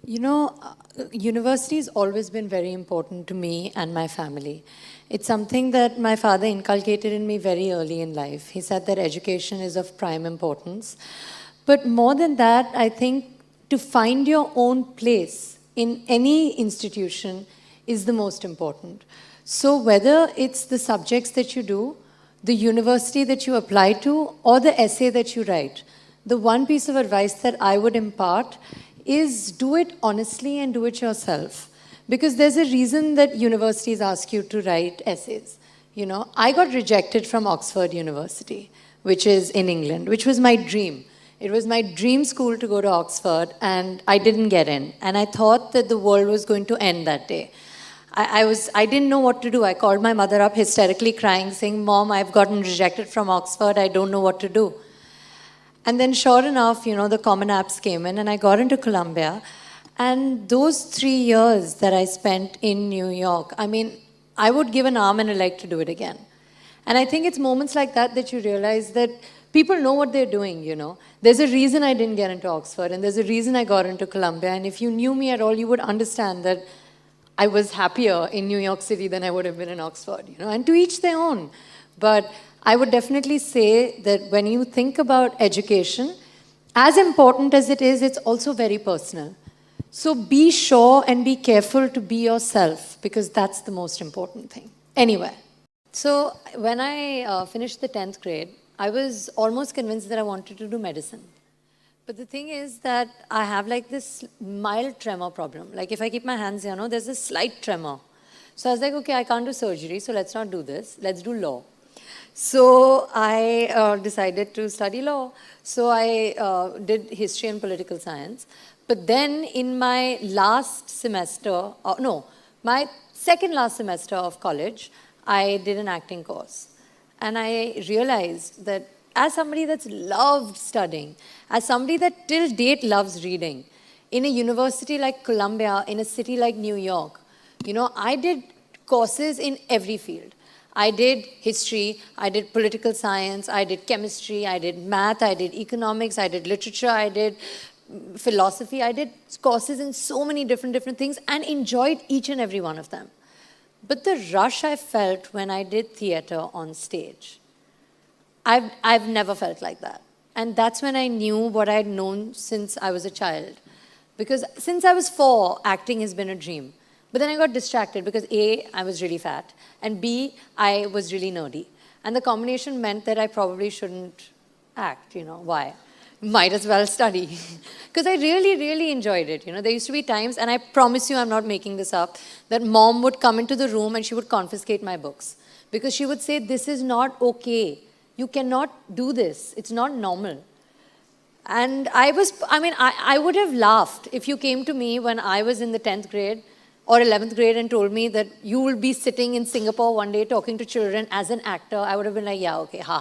University has always been very important to me and my family. It's something that my father inculcated in me very early in life. He said that education is of prime importance. But more than that, I think to find your own place in any institution is the most important. So whether it's the subjects that you do, the university that you apply to, or the essay that you write, the one piece of advice that I would impart is do it honestly and do it yourself. Because there's a reason that universities ask you to write essays. I got rejected from Oxford University, which is in England, which was my dream. It was my dream school to go to Oxford, and I didn't get in. And I thought that the world was going to end that day. I didn't know what to do. I called my mother up hysterically crying, saying, "Mom, I've gotten rejected from Oxford. I don't know what to do." And then sure enough, the Common Apps came in and I got into Columbia. And those 3 years that I spent in New York, I would give an arm and a leg to do it again. And I think it's moments like that that you realize that people know what they're doing, There's a reason I didn't get into Oxford, and there's a reason I got into Columbia. And if you knew me at all, you would understand that I was happier in New York City than I would have been in Oxford, And to each their own. But I would definitely say that when you think about education, as important as it is, it's also very personal. So be sure and be careful to be yourself, because that's the most important thing. Anyway, so when I finished the 10th grade, I was almost convinced that I wanted to do medicine. But the thing is that I have like this mild tremor problem. Like if I keep my hands here, there's a slight tremor. So I was like, okay, I can't do surgery, so let's not do this. Let's do law. So I decided to study law. So I did history and political science. But then in my last semester, my second last semester of college, I did an acting course. And I realized that as somebody that's loved studying, as somebody that till date loves reading, in a university like Columbia, in a city like New York, I did courses in every field. I did history, I did political science, I did chemistry, I did math, I did economics, I did literature, I did philosophy. I did courses in so many different things and enjoyed each and every one of them. But the rush I felt when I did theater on stage, I've never felt like that. And that's when I knew what I'd known since I was a child. Because since I was 4, acting has been a dream. But then I got distracted because A, I was really fat, and B, I was really nerdy. And the combination meant that I probably shouldn't act, why? Might as well study. Because I really enjoyed it. There used to be times, and I promise you I'm not making this up, that mom would come into the room and she would confiscate my books. Because she would say, this is not okay. You cannot do this. It's not normal. And I would have laughed if you came to me when I was in the 10th grade or 11th grade and told me that you will be sitting in Singapore one day talking to children as an actor. I would have been like, yeah, okay, ha.